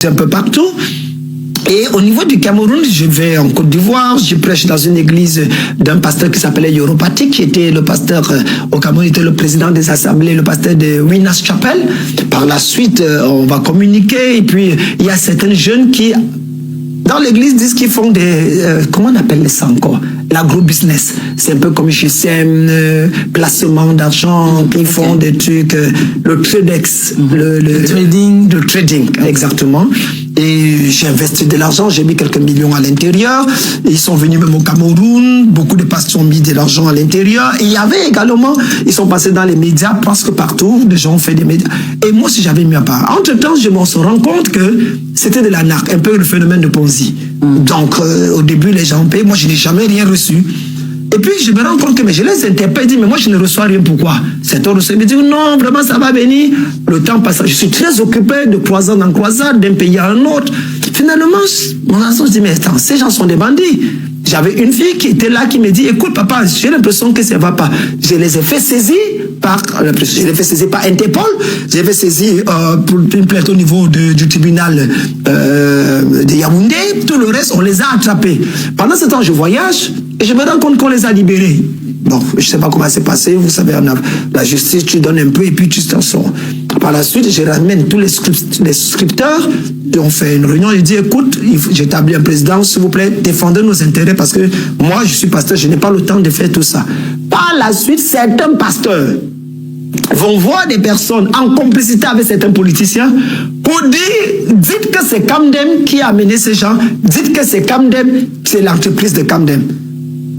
un peu partout. Et au niveau du Cameroun, je vais en Côte d'Ivoire, je prêche dans une église d'un pasteur qui s'appelait Yoropati, qui était le pasteur au Cameroun, était le président des assemblées, le pasteur de Winners Chapel. Par la suite, on va communiquer, et puis il y a certains jeunes qui, dans l'église, disent qu'ils font des... comment on appelle ça encore? L'agro-business. C'est un peu comme chez SEM, placement d'argent, ils font des trucs, le tradex, le trading. Le trading, exactement. Et j'ai investi de l'argent, j'ai mis quelques millions à l'intérieur. Ils sont venus même au Cameroun, beaucoup de pasteurs ont mis de l'argent à l'intérieur. Et il y avait également, ils sont passés dans les médias, presque partout, des gens ont fait des médias. Et moi aussi j'avais mis à part. Entre-temps, je me rends compte que c'était de la narque, un peu le phénomène de Ponzi. Donc au début, les gens paient, moi je n'ai jamais rien reçu. Et puis je me rends compte que je les interpelle, mais moi je ne reçois rien, pourquoi? C'est un reçu, ils me disent non, vraiment ça va venir. Le temps passe, je suis très occupé de croisade en croisade, d'un pays à un autre. Finalement, mon enfant se dit, mais attends, ces gens sont des bandits. J'avais une fille qui était là, qui me dit, écoute papa, j'ai l'impression que ça ne va pas. Je les ai fait saisir par Interpol, je les ai fait saisir pour une plainte au niveau du tribunal de Yaoundé, tout le reste, on les a attrapés. Pendant ce temps, je voyage et je me rends compte qu'on les a libérés. Bon, je ne sais pas comment c'est passé, vous savez, la justice, tu donnes un peu et puis tu t'en sors. Par la suite, je ramène tous les scripteurs, et on fait une réunion, je dis, écoute, j'établis un président, s'il vous plaît, défendez nos intérêts, parce que moi, je suis pasteur, je n'ai pas le temps de faire tout ça. Par la suite, certains pasteurs vont voir des personnes en complicité avec certains politiciens pour dire, dites que c'est Camden qui a amené ces gens, dites que c'est Camden, c'est l'entreprise de Camden.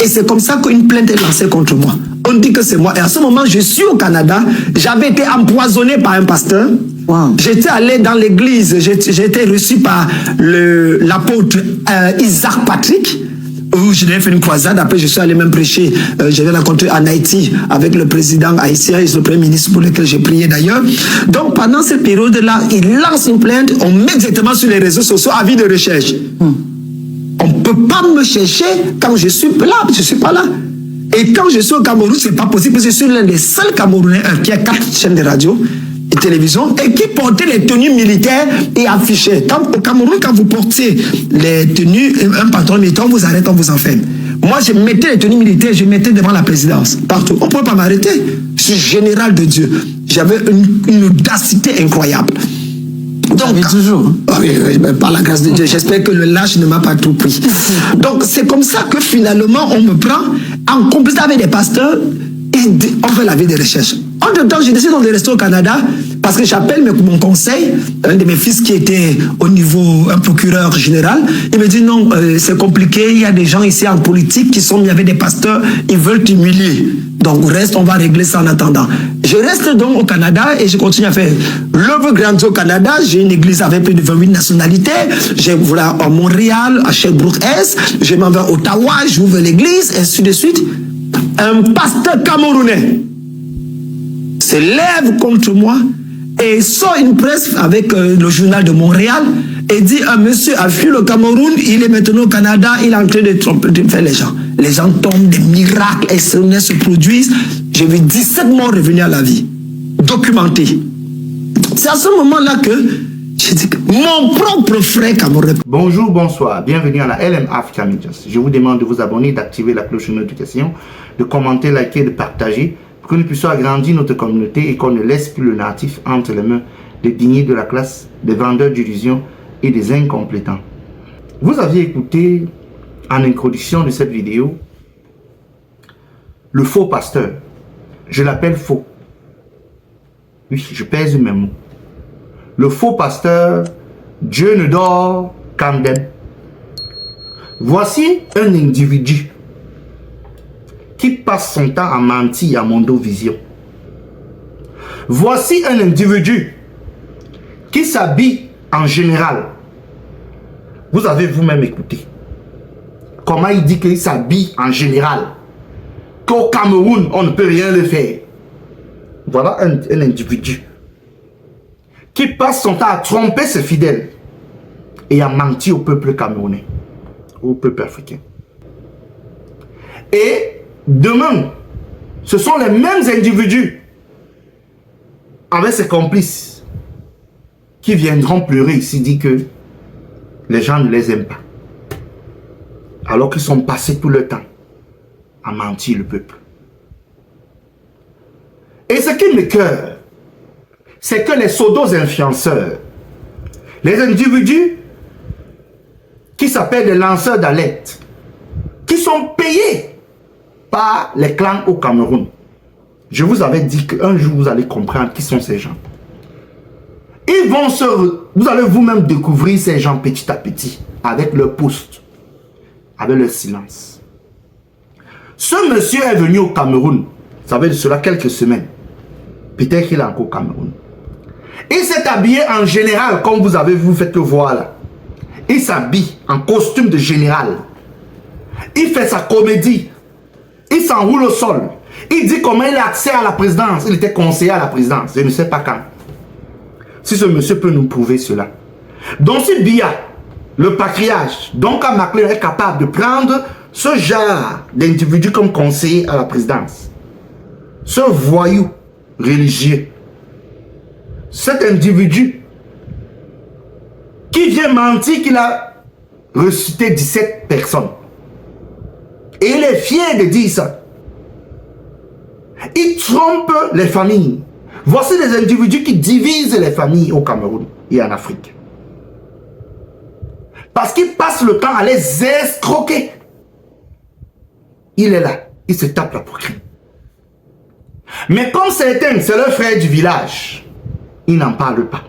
Et c'est comme ça qu'une plainte est lancée contre moi. On dit que c'est moi. Et à ce moment, je suis au Canada. J'avais été empoisonné par un pasteur. Wow. J'étais allé dans l'église. J'ai été reçu par l'apôtre Isaac Patrick, où je devais faire une croisade. Après, je suis allé même prêcher. J'avais rencontré en Haïti avec le président haïtien et le premier ministre pour lequel j'ai prié d'ailleurs. Donc, pendant cette période-là, il lance une plainte. On met directement sur les réseaux sociaux avis de recherche. On ne peut pas me chercher quand je suis là, je ne suis pas là. Et quand je suis au Cameroun, ce n'est pas possible, parce que je suis l'un des seuls Camerounais qui a 4 chaînes de radio et télévision et qui portait les tenues militaires et affichait. Au Cameroun, quand vous portiez les tenues, un patron militaire, on vous arrête, on vous enferme. Moi, je mettais les tenues militaires, je mettais devant la présidence, partout. On ne pouvait pas m'arrêter. Je suis général de Dieu. J'avais une audacité incroyable. Donc, toujours. Oui, par la grâce de Dieu. J'espère que le lâche ne m'a pas tout pris. Donc, c'est comme ça que finalement, on me prend en complicité avec des pasteurs et on fait la vie de recherche. Entre-temps, j'ai décidé de rester au Canada parce que j'appelle mon conseil, un de mes fils qui était au niveau, un procureur général. Il me dit non, c'est compliqué, il y a des gens ici en politique qui sont mis avec des pasteurs, ils veulent t'humilier. Donc reste, on va régler ça en attendant. Je reste donc au Canada et je continue à faire l'œuvre grandiose au Canada. J'ai une église avec plus de 28 nationalités. J'ai voilà, à Montréal, à Sherbrooke-Est. Je m'en vais à Ottawa, j'ouvre l'église, et ainsi de suite. Un pasteur camerounais se lève contre moi et sort une presse avec le journal de Montréal et dit un monsieur a fui le Cameroun, il est maintenant au Canada, il est en train de faire les gens. Les gens tombent, des miracles extraordinaires se produisent. J'ai vu 17 morts revenir à la vie, documentés. C'est à ce moment-là que j'ai dit que mon propre frère camerounais. Bonjour, bonsoir, bienvenue à la LM Africa Medias. Je vous demande de vous abonner, d'activer la cloche de notification, de commenter, liker, de partager, pour que nous puissions agrandir notre communauté et qu'on ne laisse plus le natif entre les mains des dignes de la classe, des vendeurs d'illusions et des incompétents. Vous aviez écouté en introduction de cette vidéo le faux pasteur. Je l'appelle faux. Oui, je pèse mes mots. Le faux pasteur, Dieu ne dort qu'Amden. Voici un individu qui passe son temps à mentir à Mondovision. Voici un individu qui s'habille en général. Vous avez vous-même écouté comment il dit qu'il s'habille en général, qu'au Cameroun on ne peut rien le faire. Voilà un individu qui passe son temps à tromper ses fidèles et à mentir au peuple camerounais, au peuple africain. Et demain, ce sont les mêmes individus avec ses complices qui viendront pleurer ici disent que les gens ne les aiment pas. Alors qu'ils sont passés tout le temps à mentir le peuple. Et ce qui m'écoeure, c'est que les pseudo-influenceurs, les individus qui s'appellent des lanceurs d'alerte, qui sont payés par les clans au Cameroun. Je vous avais dit qu'un jour vous allez comprendre qui sont ces gens. Ils vont vous allez vous-même découvrir ces gens petit à petit, avec leur poste, avec leur silence. Ce monsieur est venu au Cameroun, ça fait de cela quelques semaines. Peut-être qu'il est encore au Cameroun. Il s'est habillé en général, comme vous avez vu, faites le voir là. Il s'habille en costume de général. Il fait sa comédie. Il s'enroule au sol. Il dit comment il a accès à la présidence. Il était conseiller à la présidence. Je ne sais pas quand. Si ce monsieur peut nous prouver cela. Donc si Biya, le patriarche, donc à Maclean est capable de prendre ce genre d'individu comme conseiller à la présidence, ce voyou religieux, cet individu qui vient mentir qu'il a ressuscité 17 personnes. Et il est fier de dire ça. Il trompe les familles. Voici des individus qui divisent les familles au Cameroun et en Afrique. Parce qu'il passe le temps à les escroquer. Il est là, il se tape la poitrine. Mais comme certains, c'est leur frère du village, ils n'en parlent pas.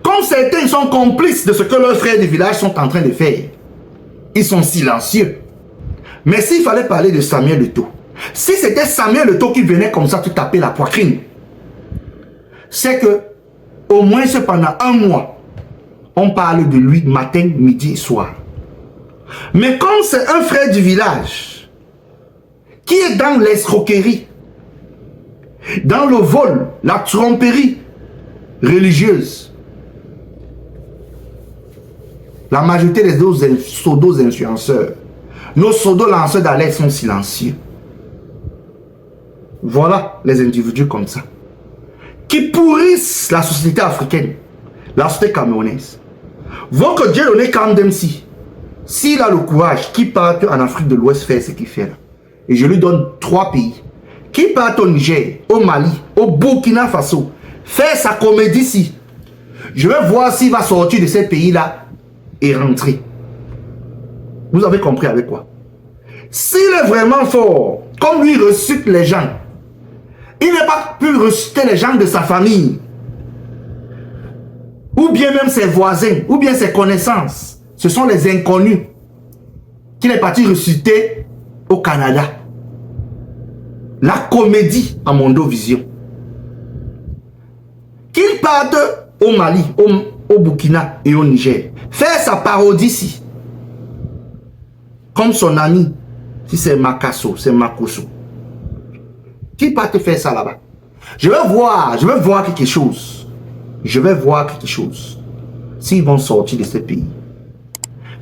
Comme certains sont complices de ce que leurs frères du village sont en train de faire, ils sont silencieux. Mais s'il fallait parler de Samuel Eto'o, si c'était Samuel Eto'o qui venait comme ça te taper la poitrine, c'est que au moins pendant un mois, on parle de lui matin, midi et soir. Mais comme c'est un frère du village qui est dans l'escroquerie, dans le vol, la tromperie religieuse, la majorité des pseudo-influenceurs, nos pseudo-lanceurs d'alerte sont silencieux. Voilà les individus comme ça, qui pourrissent la société africaine, la société camerounaise. Vaut que Dieu donne Kandemsi, s'il a le courage, qui parte en Afrique de l'Ouest faire ce qu'il fait là. Et je lui donne 3 pays. Qui part au Niger, au Mali, au Burkina Faso, faire sa comédie ici. Je vais voir s'il va sortir de ces pays-là et rentrer. Vous avez compris avec quoi? S'il est vraiment fort, comme lui ressuscite les gens, il n'a pas pu ressusciter les gens de sa famille, ou bien même ses voisins, ou bien ses connaissances. Ce sont les inconnus qu'il est parti ressusciter au Canada. La comédie à Mondovision. Qu'il parte au Mali, au Burkina et au Niger, faire sa parodie ici. Comme son ami, si c'est Makasso, c'est Makosso. Qu'il parte faire ça là-bas. Je vais voir quelque chose. Je vais voir quelque chose. S'ils vont sortir de ce pays.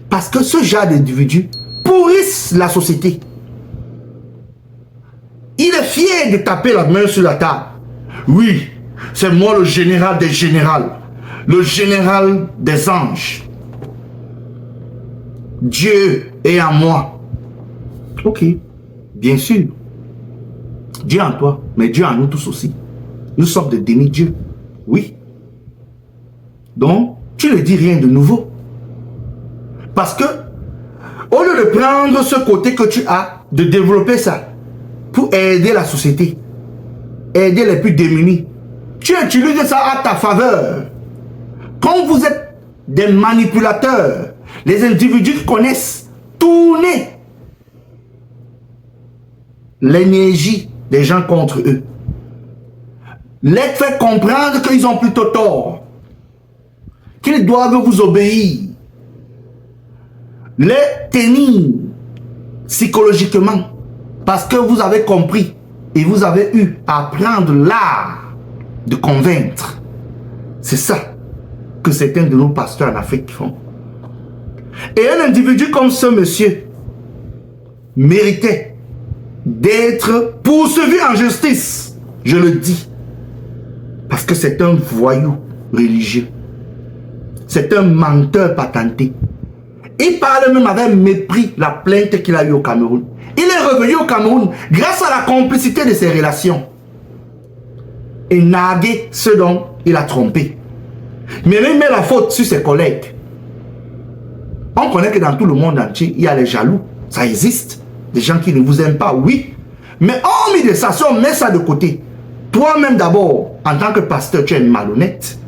Parce que ce genre d'individus pourrissent la société. Il est fier de taper la main sur la table. Oui, c'est moi le général des généraux. Le général des anges. Dieu est en moi. Ok, bien sûr. Dieu en toi, mais Dieu en nous tous aussi. Nous sommes des demi-dieux. Oui. Donc, tu ne dis rien de nouveau. Parce que, au lieu de prendre ce côté que tu as, de développer ça, pour aider la société, aider les plus démunis, tu utilises ça à ta faveur. Quand vous êtes des manipulateurs, les individus qui connaissent tourner l'énergie des gens contre eux, les fait comprendre qu'ils ont plutôt tort, qu'ils doivent vous obéir, les tenir psychologiquement, parce que vous avez compris et vous avez eu à apprendre l'art de convaincre. C'est ça que certains de nos pasteurs en Afrique font. Et un individu comme ce monsieur méritait d'être poursuivi en justice. Je le dis. Parce que c'est un voyou religieux. c'est un menteur patenté. Il parle même avec mépris la plainte qu'il a eue au Cameroun. Il est revenu au Cameroun grâce à la complicité de ses relations. Et narguer ceux dont il a trompé. Mais il met la faute sur ses collègues. On connaît que dans tout le monde entier, il y a les jaloux. Ça existe. Des gens qui ne vous aiment pas, oui. Mais hormis de ça, si on met ça de côté, toi-même d'abord, en tant que pasteur, tu es malhonnête.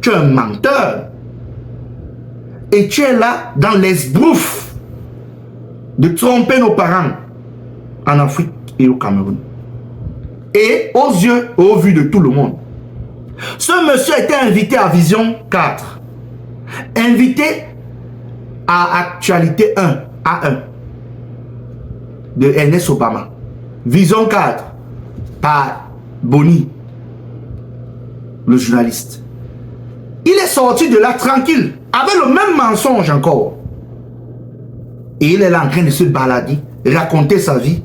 Tu es un menteur. Et tu es là dans l'esbrouf de tromper nos parents en Afrique et au Cameroun. Et aux yeux et au vu de tout le monde. Ce monsieur a été invité à Vision 4. Invité à Actualité 1, A1 de Ernest Obama. Vision 4 par Boni, le journaliste. Il est sorti de là tranquille, avec le même mensonge encore. Et il est là en train de se balader, raconter sa vie,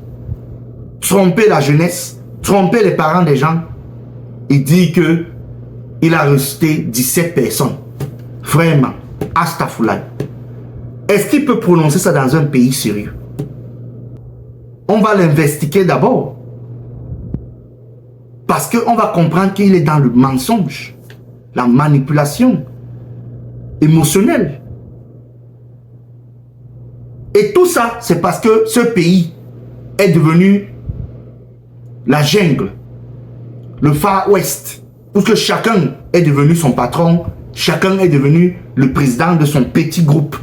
tromper la jeunesse, tromper les parents des gens. Il dit que il a rejeté 17 personnes. Vraiment, astaghfirullah. Est-ce qu'il peut prononcer ça dans un pays sérieux? On va l'investiguer d'abord. Parce qu'on va comprendre qu'il est dans le mensonge, la manipulation émotionnelle. Et tout ça, c'est parce que ce pays est devenu la jungle, le Far West, où que chacun est devenu son patron, chacun est devenu le président de son petit groupe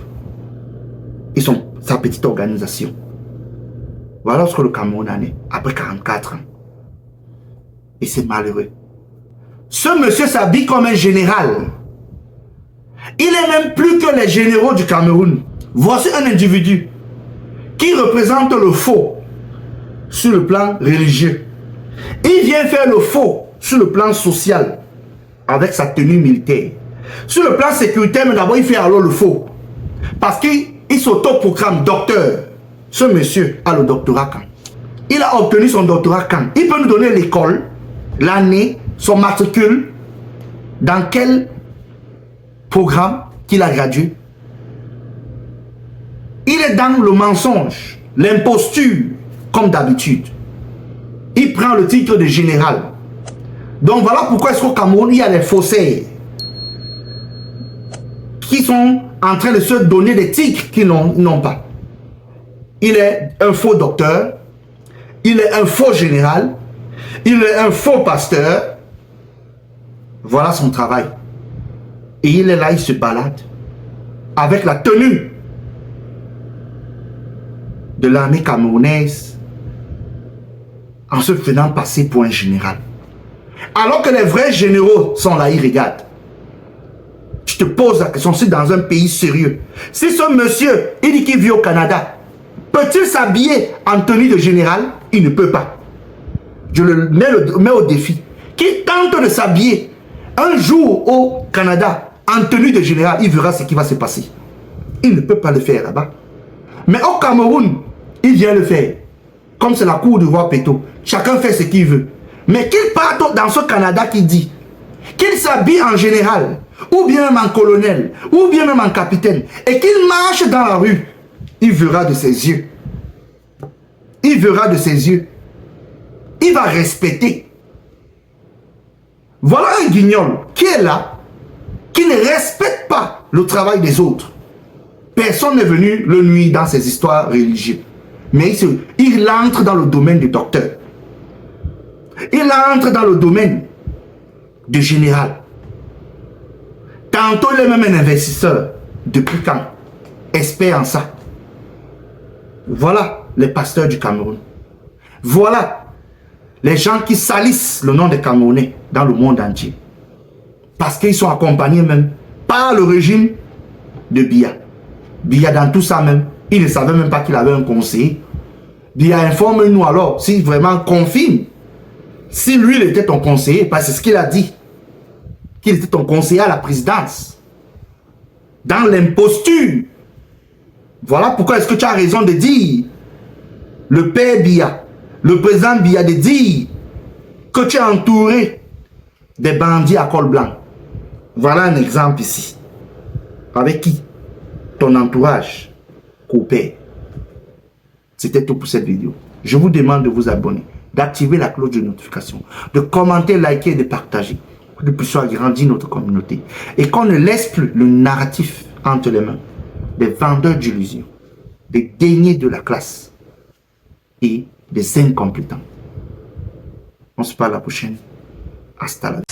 et sa petite organisation. Voilà ce que le Cameroun en est, après 44 ans. Et c'est malheureux. Ce monsieur s'habille comme un général. Il est même plus que les généraux du Cameroun. Voici un individu qui représente le faux sur le plan religieux. Il vient faire le faux sur le plan social avec sa tenue militaire. Sur le plan sécuritaire, mais d'abord il fait alors le faux. Parce qu'il s'autoproclame docteur. Ce monsieur a le doctorat quand? Il a obtenu son doctorat quand? Il peut nous donner l'école, l'année, son matricule, dans quel programme qu'il a gradué. Il est dans le mensonge, l'imposture, comme d'habitude. Il prend le titre de général. Donc voilà pourquoi est-ce qu'au Cameroun, il y a des faussaires qui sont en train de se donner des titres qu'ils n'ont pas. Il est un faux docteur, il est un faux général, il est un faux pasteur. Voilà son travail. Et il est là, il se balade avec la tenue de l'armée camerounaise en se faisant passer pour un général. Alors que les vrais généraux sont là, ils regardent. Je te pose la question, si dans un pays sérieux, si ce monsieur, il dit qu'il vit au Canada, peut-il s'habiller en tenue de général? Il ne peut pas. Je le mets au défi. Qui tente de s'habiller un jour au Canada en tenue de général, il verra ce qui va se passer. Il ne peut pas le faire là-bas. Mais au Cameroun, il vient le faire. Comme c'est la cour du roi Péto. Chacun fait ce qu'il veut. Mais qu'il parte dans ce Canada qui dit qu'il s'habille en général, ou bien même en colonel, ou bien même en capitaine, et qu'il marche dans la rue, il verra de ses yeux. Il verra de ses yeux. Il va respecter. Voilà un guignol qui est là, qui ne respecte pas le travail des autres. Personne n'est venu le nuire dans ses histoires religieuses. Mais il entre dans le domaine du docteur. Il entre dans le domaine du général. Tantôt, il est même un investisseur. Depuis quand? Expert en ça. Voilà les pasteurs du Cameroun. Voilà les gens qui salissent le nom des Camerounais dans le monde entier. Parce qu'ils sont accompagnés même par le régime de Biya. Biya dans tout ça même, il ne savait même pas qu'il avait un conseiller. Biya, informe-nous alors, si vraiment confirme, si lui il était ton conseiller, parce que c'est ce qu'il a dit, qu'il était ton conseiller à la présidence, dans l'imposture. Voilà pourquoi est-ce que tu as raison de dire, le père Biya, le président Biya, de dire que tu es entouré des bandits à col blanc. Voilà un exemple ici. avec qui ton entourage coopère. C'était tout pour cette vidéo. Je vous demande de vous abonner, d'activer la cloche de notification, de commenter, liker et de partager pour que nous puissions agrandir notre communauté. Et qu'on ne laisse plus le narratif entre les mains des vendeurs d'illusions, des déniés de la classe et des incompétents. On se parle la prochaine. Hasta la vista.